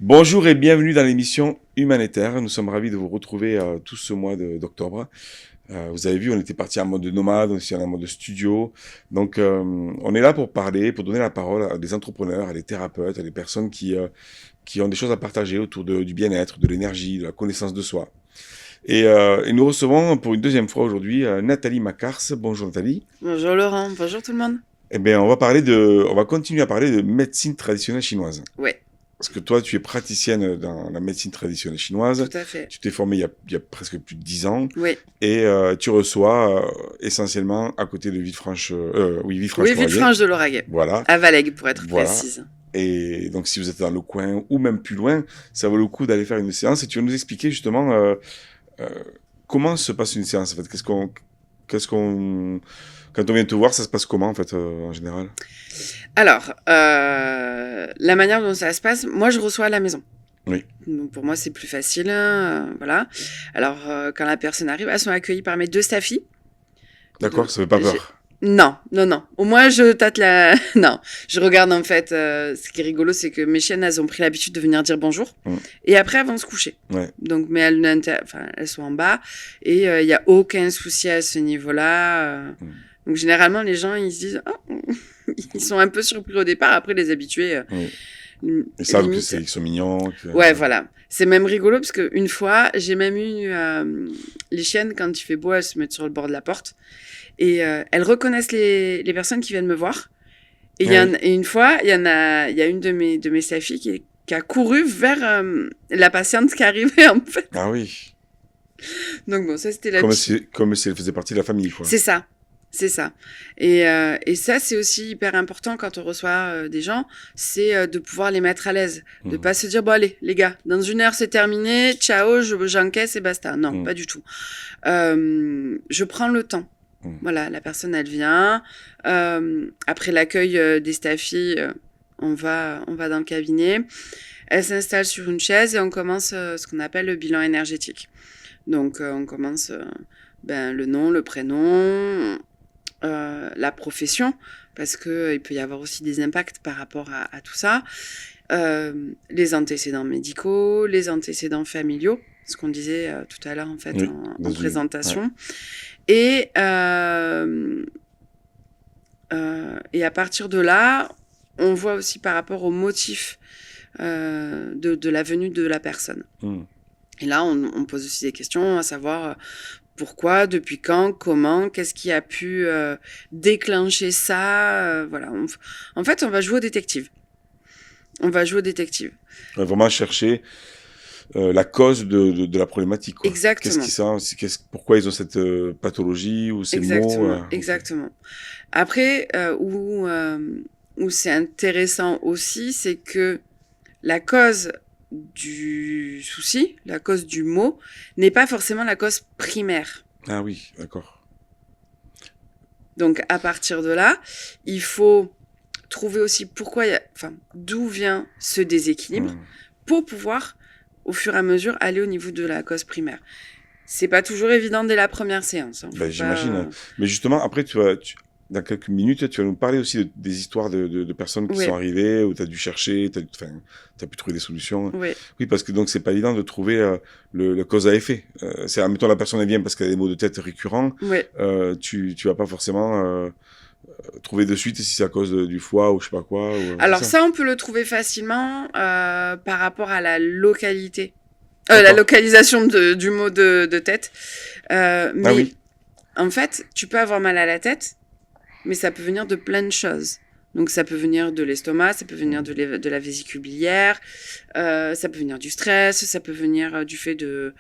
Bonjour et bienvenue dans l'émission Humanitaire. Nous sommes ravis de vous retrouver tout ce mois d'octobre. Vous avez vu, on était parti en mode nomade, on est en mode studio. Donc, on est là pour parler, pour donner la parole à des entrepreneurs, à des thérapeutes, à des personnes qui ont des choses à partager autour du bien-être, de l'énergie, de la connaissance de soi. Et nous recevons pour une deuxième fois aujourd'hui Nathalie Macars. Bonjour Nathalie. Bonjour Laurent, bonjour tout le monde. Eh bien, on va continuer à parler de médecine traditionnelle chinoise. Ouais, Parce que toi, tu es praticienne dans la médecine traditionnelle chinoise. tout à fait. Tu t'es formée il y a presque plus de 10 ans. Oui, Et tu reçois essentiellement à côté de Villefranche... oui, Villefranche de Lauragais. Voilà. À Valaigue, pour être Voilà. précise. Et donc, si vous êtes dans le coin ou même plus loin, ça vaut le coup d'aller faire une séance. Et tu vas nous expliquer justement comment se passe une séance. En fait, quand on vient te voir, ça se passe comment en fait en général? Alors, la manière dont ça se passe, moi je reçois à la maison. Oui. Donc, pour moi c'est plus facile, voilà. Alors, quand la personne arrive, elles sont accueillies par mes deux staffis. D'accord, ça fait pas J'ai- peur. Non, non, non. Au moins, je tâte la... Non, je regarde en fait. Ce qui est rigolo, c'est que mes chiennes, elles ont pris l'habitude de venir dire bonjour. Et après, elles vont se coucher. Ouais. Donc, mais elles sont en bas. Et il n'y a aucun souci à ce niveau-là. Donc, généralement, les gens, ils se disent... Oh, ils sont un peu surpris au départ. Après, les habitués... Ils savent limite... qu'ils sont mignons. Ouais, voilà. C'est même rigolo parce qu'une fois, j'ai même eu... les chiennes, quand il fait beau, elles se mettent sur le bord de la porte. Et elles reconnaissent les personnes qui viennent me voir. Et, et une fois, il y a une de mes staffis qui a couru vers la patiente qui arrivait, en fait. Ah oui. Donc bon, ça, c'était la Comme si elle faisait partie de la famille, quoi. C'est ça. C'est ça. Et ça, c'est aussi hyper important quand on reçoit des gens, c'est de pouvoir les mettre à l'aise. De pas se dire, bon allez, les gars, dans 1 heure, c'est terminé, ciao, j'encaisse et basta. Non, pas du tout. Je prends le temps. Voilà, la personne, elle vient. Après l'accueil des staffis, on va dans le cabinet. Elle s'installe sur une chaise et on commence ce qu'on appelle le bilan énergétique. Donc, on commence le nom, le prénom, la profession, parce qu'il peut y avoir aussi des impacts par rapport à tout ça. Les antécédents médicaux, les antécédents familiaux, ce qu'on disait tout à l'heure, en fait, en présentation. Ouais. Et à partir de là, on voit aussi par rapport au motif de la venue de la personne. Et là, on pose aussi des questions, à savoir pourquoi, depuis quand, comment, qu'est-ce qui a pu déclencher ça. Voilà. En fait, on va jouer au détective. On va vraiment chercher la cause de la problématique, quoi. Exactement. Pourquoi ils ont cette pathologie ou ces mots Exactement. Après, où c'est intéressant aussi, c'est que la cause du souci, la cause du mot, n'est pas forcément la cause primaire. Ah oui, d'accord. Donc, à partir de là, il faut trouver aussi d'où vient ce déséquilibre pour pouvoir, au fur et à mesure, aller au niveau de la cause primaire. C'est pas toujours évident dès la première séance. J'imagine. Mais justement, après, dans quelques minutes, tu vas nous parler aussi des histoires de personnes qui sont arrivées, où tu as dû chercher, tu as pu trouver des solutions. Oui, parce que donc c'est pas évident de trouver le cause à effet. Admettons, la personne elle vient parce qu'elle a des maux de tête récurrents. Tu vas pas forcément trouver de suite si c'est à cause du foie ou je sais pas quoi. Alors ça, on peut le trouver facilement par rapport à la localité. La localisation du mot de tête. Mais en fait, tu peux avoir mal à la tête, mais ça peut venir de plein de choses. Donc, ça peut venir de l'estomac, ça peut venir de la vésicule biliaire, ça peut venir du stress, ça peut venir du fait de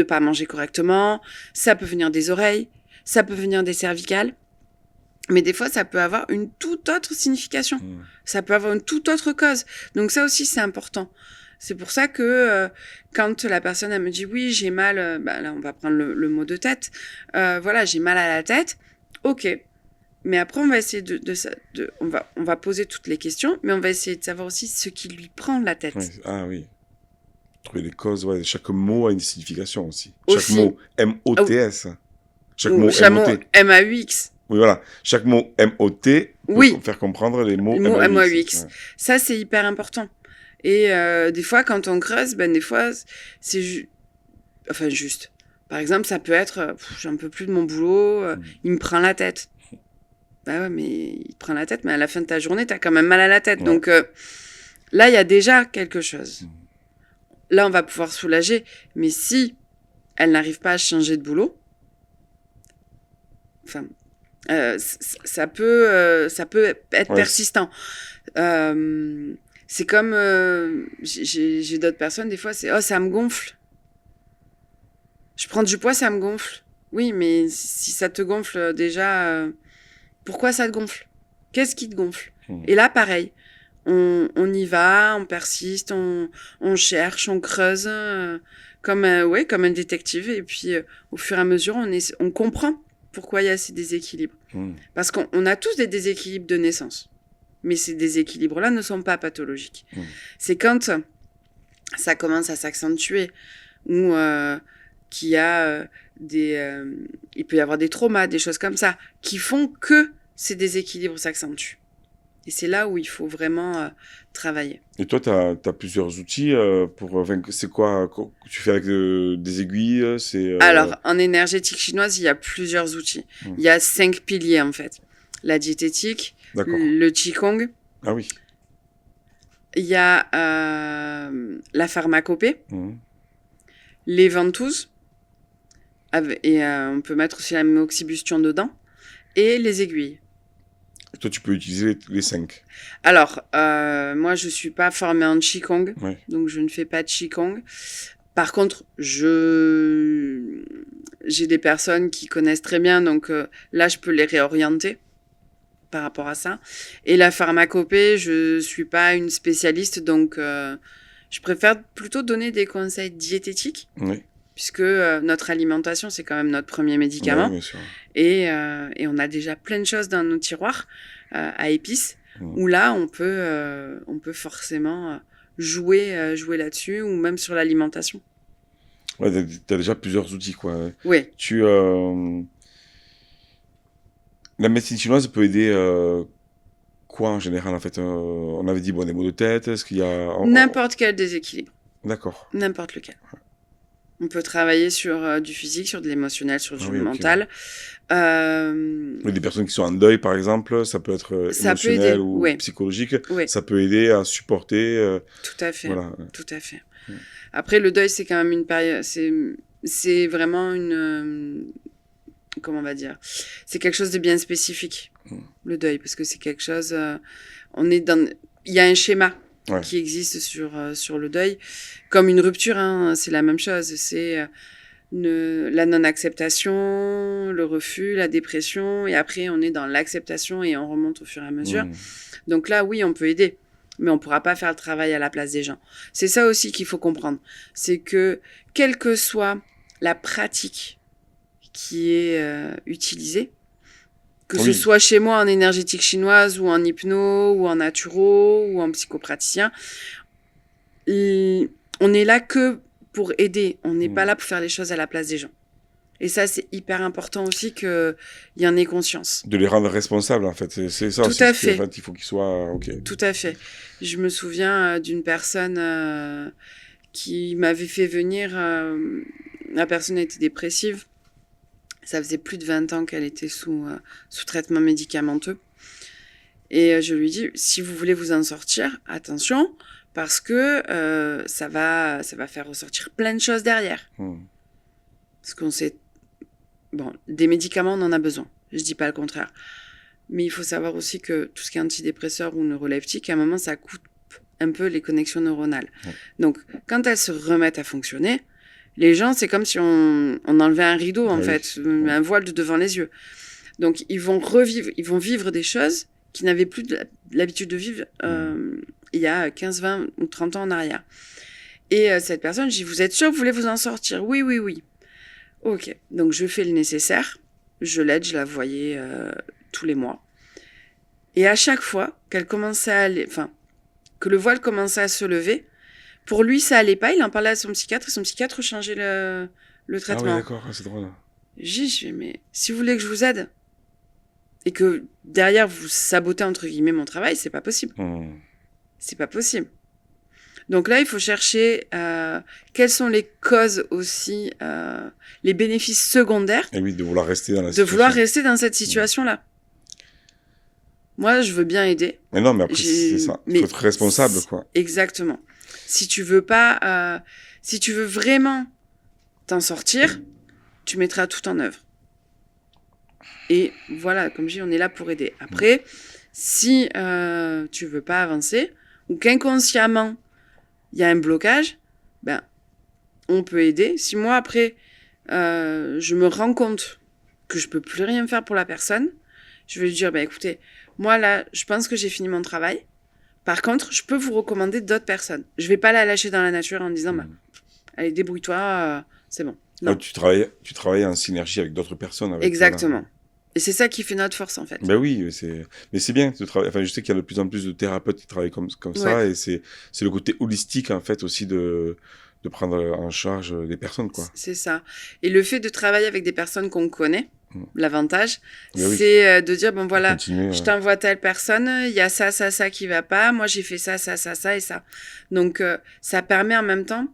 pas manger correctement, ça peut venir des oreilles, ça peut venir des cervicales. Mais des fois, ça peut avoir une toute autre signification. Ça peut avoir une toute autre cause. Donc, ça aussi, c'est important. C'est pour ça que quand la personne elle me dit oui, j'ai mal, là on va prendre le mot de tête. Voilà, j'ai mal à la tête. Ok. Mais après, on va essayer on va poser toutes les questions, mais on va essayer de savoir aussi ce qui lui prend la tête. Ah oui. Trouver les causes, chaque mot a une signification aussi. Chaque mot, M-O-T-S. Chaque mot M-A-U-X. Oui, voilà. Chaque mot M-O-T pour faire comprendre les mots M-A-U-X. Ça, c'est hyper important. Et des fois, quand on creuse, des fois, c'est juste. Par exemple, ça peut être, j'en peux plus de mon boulot, il me prend la tête. Bah ouais, mais il te prend la tête, mais à la fin de ta journée, t'as quand même mal à la tête. Ouais. Donc là, il y a déjà quelque chose. Là, on va pouvoir soulager. Mais si elle n'arrive pas à changer de boulot, ça peut être persistant. C'est comme j'ai d'autres personnes, des fois, c'est « Oh, ça me gonfle. Je prends du poids, ça me gonfle. » Oui, mais si ça te gonfle déjà, pourquoi ça te gonfle? Qu'est-ce qui te gonfle? Et là, pareil, on y va, on persiste, on cherche, on creuse, comme un détective. Et puis, au fur et à mesure, on comprend pourquoi il y a ces déséquilibres. Parce qu'on a tous des déséquilibres de naissance. Mais ces déséquilibres-là ne sont pas pathologiques. C'est quand ça commence à s'accentuer ou qu'il y a il peut y avoir des traumas, des choses comme ça, qui font que ces déséquilibres s'accentuent. Et c'est là où il faut vraiment travailler. Et toi, tu as plusieurs outils pour vaincre. C'est quoi tu fais avec des aiguilles Alors, en énergétique chinoise, il y a plusieurs outils. Il y a 5 piliers, en fait. La diététique, le qigong. Ah oui. Il y a la pharmacopée, les ventouses, et on peut mettre aussi la moxibustion dedans, et les aiguilles. Et toi, tu peux utiliser les 5. Alors, moi, je suis pas formée en qigong, donc je ne fais pas de qigong. Par contre, j'ai des personnes qui connaissent très bien, donc là, je peux les réorienter par rapport à ça. Et la pharmacopée, je suis pas une spécialiste, donc je préfère plutôt donner des conseils diététiques, puisque notre alimentation, c'est quand même notre premier médicament. Oui, bien sûr. Et on a déjà plein de choses dans nos tiroirs à épices, où là, on peut forcément jouer là-dessus, ou même sur l'alimentation. Ouais, t'as déjà plusieurs outils, quoi. Oui. La médecine chinoise peut aider quoi en général, en fait on avait dit, des maux de tête, est-ce qu'il y a... N'importe quel déséquilibre. D'accord. N'importe lequel. On peut travailler sur du physique, sur de l'émotionnel, sur du mental. Des personnes qui sont en deuil, par exemple, ça peut être émotionnel ou psychologique. Oui. Ça peut aider à supporter. Tout à fait. Voilà. Tout à fait. Après, le deuil, c'est quand même une période... C'est vraiment une... comment on va dire? C'est quelque chose de bien spécifique, le deuil, parce que c'est quelque chose... il y a un schéma qui existe sur le deuil. Comme une rupture, hein, c'est la même chose. C'est la non-acceptation, le refus, la dépression, et après, on est dans l'acceptation et on remonte au fur et à mesure. Donc là, oui, on peut aider, mais on ne pourra pas faire le travail à la place des gens. C'est ça aussi qu'il faut comprendre. C'est que, quelle que soit la pratique qui est utilisée, que ce soit chez moi en énergétique chinoise ou en hypno ou en naturo ou en psychopraticien, on est là que pour aider. On n'est pas là pour faire les choses à la place des gens. Et ça, c'est hyper important aussi qu'il y en ait conscience. De les rendre responsables, en fait. C'est ça aussi. Tout à fait. En fait, il faut qu'ils soient... Tout à fait. Je me souviens d'une personne qui m'avait fait venir... la personne était dépressive. Ça faisait plus de 20 ans qu'elle était sous traitement médicamenteux. Et je lui dis, si vous voulez vous en sortir, attention, parce que ça va faire ressortir plein de choses derrière. Parce qu'on sait... Bon, des médicaments, on en a besoin. Je dis pas le contraire. Mais il faut savoir aussi que tout ce qui est antidépresseur ou neuroleptique, à un moment, ça coupe un peu les connexions neuronales. Donc, quand elles se remettent à fonctionner... Les gens, c'est comme si on enlevait un rideau, en fait, un voile de devant les yeux. Donc, ils vont vivre des choses qu'ils n'avaient plus l'habitude de vivre il y a 15, 20 ou 30 ans en arrière. Et cette personne, je dis, vous êtes sûr que vous voulez vous en sortir? Oui, oui, oui. Ok, donc je fais le nécessaire. Je l'aide, je la voyais tous les mois. Et à chaque fois qu'elle commençait à aller... Enfin, que le voile commençait à se lever... Pour lui, ça allait pas. Il en parlait à son psychiatre et son psychiatre changeait le traitement. Ah oui, d'accord, c'est drôle. Je dis, mais si vous voulez que je vous aide et que derrière vous sabotez entre guillemets mon travail, c'est pas possible. C'est pas possible. Donc là, il faut chercher quelles sont les causes aussi, les bénéfices secondaires. Et oui, de vouloir rester dans la situation. De vouloir rester dans cette situation-là. Moi, je veux bien aider. Mais non, mais après, c'est ça. Il faut être responsable, quoi. Exactement. Si tu veux pas, si tu veux vraiment t'en sortir, tu mettras tout en œuvre. Et voilà, comme je dis, on est là pour aider. Après, si tu veux pas avancer, ou qu'inconsciemment, il y a un blocage, ben, on peut aider. Si moi, après, je me rends compte que je peux plus rien faire pour la personne, je vais lui dire, ben, écoutez, moi, là, je pense que j'ai fini mon travail. Par contre, je peux vous recommander d'autres personnes. Je vais pas la lâcher dans la nature en disant, ben, allez, débrouille-toi, c'est bon. Non. Tu travailles en synergie avec d'autres personnes. Avec exactement. Et c'est ça qui fait notre force, en fait. Ben oui, mais c'est bien de travailler. Enfin, je sais qu'il y a de plus en plus de thérapeutes qui travaillent comme ça, et c'est le côté holistique, en fait, aussi de prendre en charge des personnes, quoi. C'est ça. Et le fait de travailler avec des personnes qu'on connaît, l'avantage, c'est de dire, bon voilà, je t'envoie telle personne, il y a ça, ça, ça qui va pas, moi j'ai fait ça, ça, ça, ça et ça. Donc, ça permet en même temps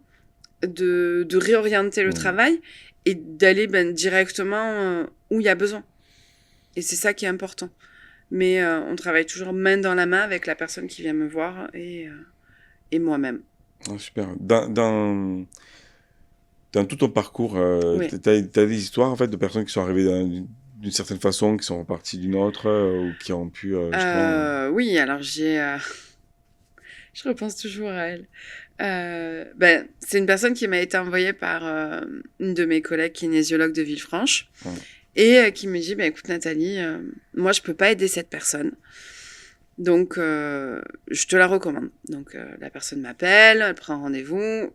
de réorienter le travail et d'aller directement où il y a besoin. Et c'est ça qui est important. Mais on travaille toujours main dans la main avec la personne qui vient me voir et moi-même. Oh, super. Dans tout ton parcours, t'as des histoires en fait de personnes qui sont arrivées d'une certaine façon, qui sont reparties d'une autre, ou qui ont pu oui, alors je repense toujours à elle. C'est une personne qui m'a été envoyée par une de mes collègues kinésiologues de Villefranche et qui me dit, écoute Nathalie, moi je peux pas aider cette personne. Donc, je te la recommande. Donc, la personne m'appelle, elle prend rendez-vous.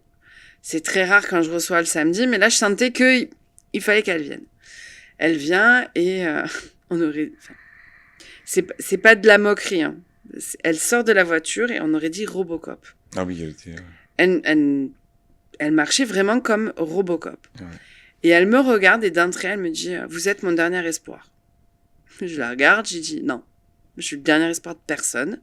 C'est très rare quand je reçois le samedi, mais là, je sentais qu'il fallait qu'elle vienne. Elle vient et on aurait... C'est pas de la moquerie. Hein. Elle sort de la voiture et on aurait dit Robocop. Ah oui, elle était... Elle marchait vraiment comme Robocop. Ouais. Et elle me regarde et d'entrée, elle me dit « Vous êtes mon dernier espoir. » Je la regarde, j'ai dit « Non. Je suis le dernier espoir de personne.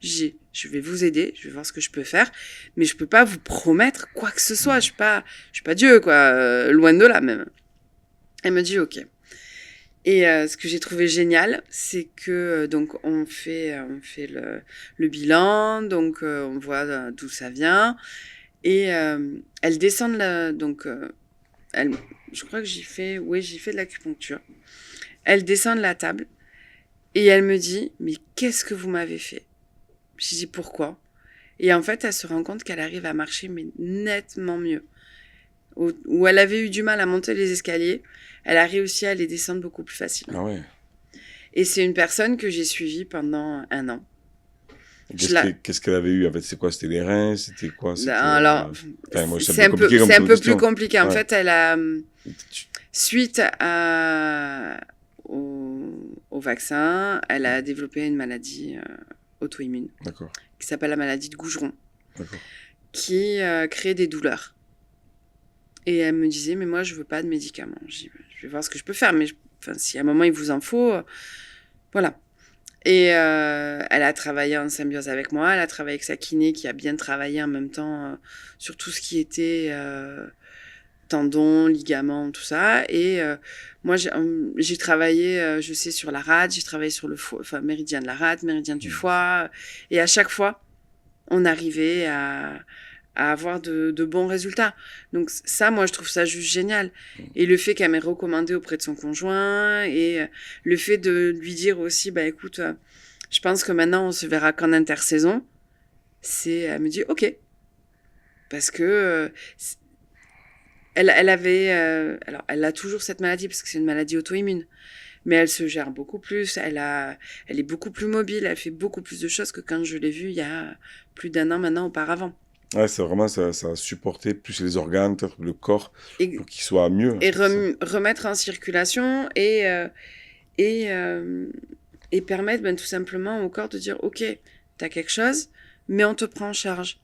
Je vais vous aider, je vais voir ce que je peux faire, mais je peux pas vous promettre quoi que ce soit. Je suis pas Dieu, quoi, loin de là même. » Elle me dit ok. Et ce que j'ai trouvé génial, c'est que donc on fait le bilan, donc on voit d'où ça vient, et elle descend je crois que j'ai fait de l'acupuncture. Elle descend de la table. Et elle me dit, mais qu'est-ce que vous m'avez fait? J'ai dit, pourquoi? Et en fait, elle se rend compte qu'elle arrive à marcher, mais nettement mieux. Où elle avait eu du mal à monter les escaliers, elle a réussi à les descendre beaucoup plus facilement. Ah ouais. Et c'est une personne que j'ai suivie pendant 1 an. Qu'est-ce qu'elle avait eu? En fait, c'est quoi? C'était les reins? C'était quoi? Alors, c'est un peu plus compliqué. En fait, elle a, suite au vaccin, elle a développé une maladie auto-immune qui s'appelle la maladie de Gougeron, qui crée des douleurs. Et elle me disait, mais moi, je veux pas de médicaments. Je vais voir ce que je peux faire, mais si à un moment il vous en faut, voilà. Et elle a travaillé en symbiose avec moi, elle a travaillé avec sa kiné qui a bien travaillé en même temps sur tout ce qui était tendons, ligaments, tout ça. Et moi, j'ai travaillé, je sais, sur la rate, j'ai travaillé sur le foie, enfin, méridien de la rate, méridien du foie. Et à chaque fois, on arrivait à avoir de bons résultats. Donc ça, moi, je trouve ça juste génial. Et le fait qu'elle m'ait recommandé auprès de son conjoint, et le fait de lui dire aussi, écoute, je pense que maintenant, on se verra qu'en intersaison, elle me dit, ok. Parce que elle avait... alors, elle a toujours cette maladie, parce que c'est une maladie auto-immune. Mais elle se gère beaucoup plus, elle est beaucoup plus mobile, elle fait beaucoup plus de choses que quand je l'ai vue il y a plus d'1 an maintenant auparavant. Ouais, c'est vraiment, ça a supporté plus les organes, peut-être le corps, pour qu'il soit mieux. Et remettre en circulation et permettre tout simplement au corps de dire, ok, t'as quelque chose, mais on te prend en charge.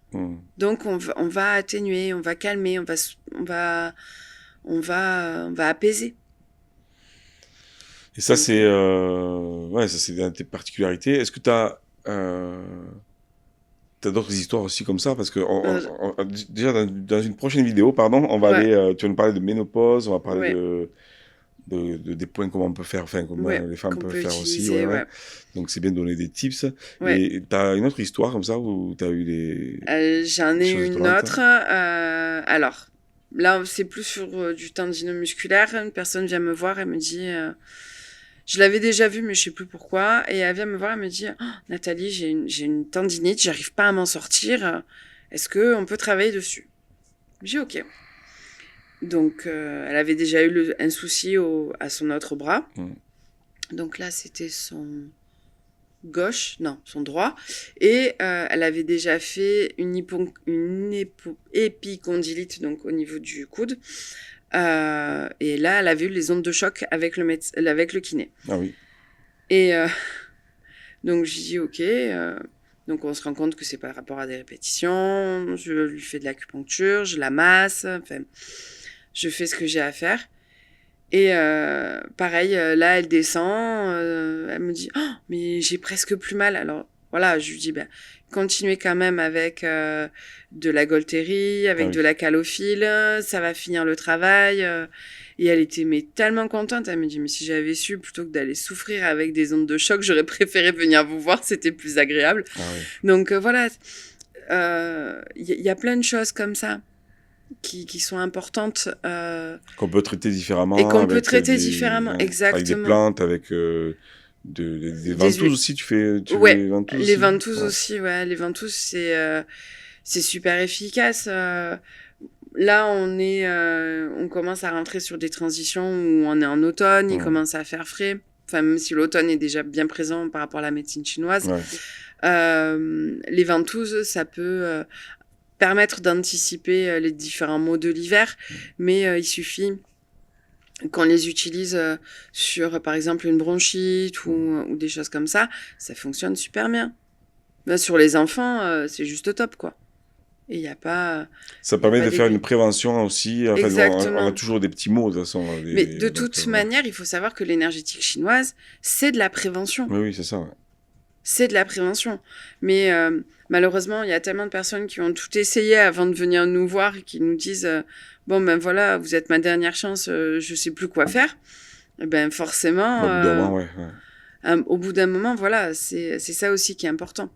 Donc on va atténuer, on va calmer, on va apaiser. Et ça, c'est une de tes particularités. Est-ce que tu as as d'autres histoires aussi comme ça, parce que déjà dans une prochaine vidéo, on va aller, tu vas nous parler de ménopause, on va parler des points comment on peut faire, enfin comment les femmes peuvent faire aussi. Donc c'est bien de donner des tips. Et tu as une autre histoire comme ça où tu as eu des... J'en ai une autre. Alors, là, c'est plus sur du tendinomusculaire. Une personne vient me voir et me dit... je l'avais déjà vu, mais je sais plus pourquoi. Et elle vient me voir et me dit « Nathalie, j'ai une tendinite, j'arrive pas à m'en sortir. Est-ce qu'on peut travailler dessus ?» J'ai dit « Ok. » Donc, elle avait déjà eu un souci à son autre bras. Donc là, c'était son droit. Et elle avait déjà fait une épicondylite, donc au niveau du coude. Et là, elle avait eu les ondes de choc avec le kiné. Ah oui. Et donc, j'ai dit ok. Donc, on se rend compte que c'est par rapport à des répétitions. Je lui fais de l'acupuncture, je la masse. Enfin, je fais ce que j'ai à faire. Et pareil, là, elle descend. Elle me dit mais j'ai presque plus mal. Alors, voilà, je lui dis continuez quand même avec de la Golteri, avec de la calophylle, ça va finir le travail. Et elle était tellement contente. Elle me dit mais si j'avais su, plutôt que d'aller souffrir avec des ondes de choc, j'aurais préféré venir vous voir, c'était plus agréable. Donc voilà, y a plein de choses comme ça qui sont importantes. Qu'on peut traiter différemment. Et qu'on peut traiter différemment, exactement. Avec des plantes, avec... des ventouses aussi, tu fais les ventouses les ventouses aussi, les ventouses c'est super efficace. Là on commence à rentrer sur des transitions où on est en automne, il commence à faire frais, enfin même si l'automne est déjà bien présent par rapport à la médecine chinoise. Les ventouses, ça peut permettre d'anticiper les différents maux de l'hiver, mais il suffit qu'on les utilise sur, par exemple, une bronchite ou des choses comme ça, ça fonctionne super bien. Là, sur les enfants, c'est juste top, quoi. Et il n'y a pas... Ça permet de faire une prévention aussi. En fait, on a toujours des petits mots, de toute façon. Mais de toute manière, il faut savoir que l'énergétique chinoise, c'est de la prévention. Oui, c'est ça. C'est de la prévention. Mais malheureusement, il y a tellement de personnes qui ont tout essayé avant de venir nous voir et qui nous disent bon, ben voilà, vous êtes ma dernière chance, je sais plus quoi faire. Et ben forcément, au bout d'un moment, voilà, c'est ça aussi qui est important.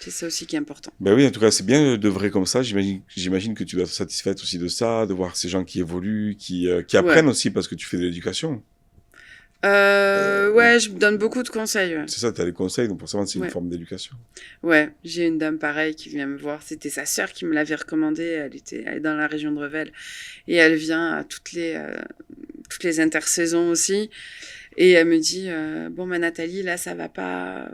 C'est ça aussi qui est important. Ben oui, en tout cas, c'est bien de vrai comme ça. J'imagine que tu dois être satisfaite aussi de ça, de voir ces gens qui évoluent, qui apprennent aussi parce que tu fais de l'éducation. Je donne beaucoup de conseils. C'est ça, tu as les conseils, donc forcément, c'est une forme d'éducation. Ouais, j'ai une dame pareille qui vient me voir. C'était sa sœur qui me l'avait recommandé. Elle est dans la région de Revel. Et elle vient à toutes les intersaisons aussi. Et elle me dit, bon, Nathalie, là, ça va pas.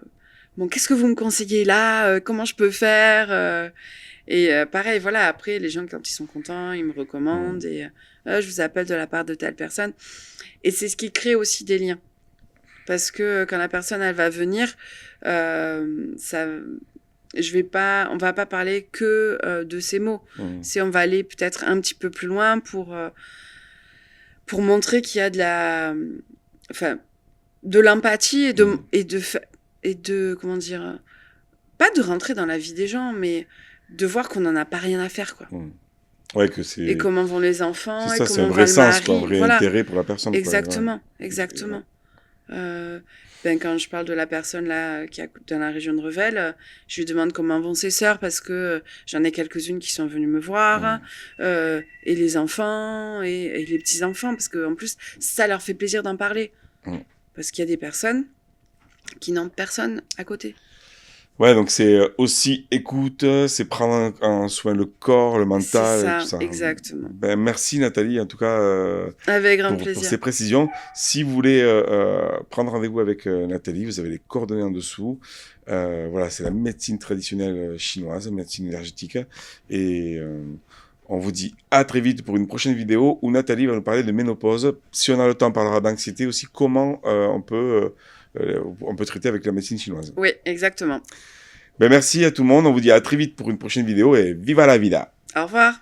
Bon, qu'est-ce que vous me conseillez là? Comment je peux faire? Et pareil, voilà, après, les gens, quand ils sont contents, ils me recommandent. Et je vous appelle de la part de telle personne. Et c'est ce qui crée aussi des liens. Parce que quand la personne, elle va venir, on va pas parler que de ces mots. On va aller peut-être un petit peu plus loin pour montrer qu'il y a de l'empathie et de comment dire, pas de rentrer dans la vie des gens, mais de voir qu'on n'en a pas rien à faire, quoi. Ouais, que c'est... Et comment vont les enfants, c'est ça, et comment c'est un vrai sens, quoi, un vrai intérêt pour la personne. Exactement, exactement. Quand je parle de la personne là qui est dans la région de Revel, je lui demande comment vont ses sœurs parce que j'en ai quelques-unes qui sont venues me voir, et les enfants et les petits-enfants, parce qu'en plus, ça leur fait plaisir d'en parler. Parce qu'il y a des personnes qui n'ont personne à côté. Ouais, donc c'est aussi écoute, c'est prendre en soin le corps, le mental. C'est ça, tout ça. Exactement. Merci Nathalie, en tout cas, avec grand plaisir. pour ces précisions. Si vous voulez prendre rendez-vous avec Nathalie, vous avez les coordonnées en dessous. Voilà, c'est la médecine traditionnelle chinoise, médecine énergétique. Et on vous dit à très vite pour une prochaine vidéo où Nathalie va nous parler de ménopause. Si on a le temps, on parlera d'anxiété aussi, comment on peut traiter avec la médecine chinoise. Oui, exactement. Merci à tout le monde. On vous dit à très vite pour une prochaine vidéo et viva la vida. Au revoir.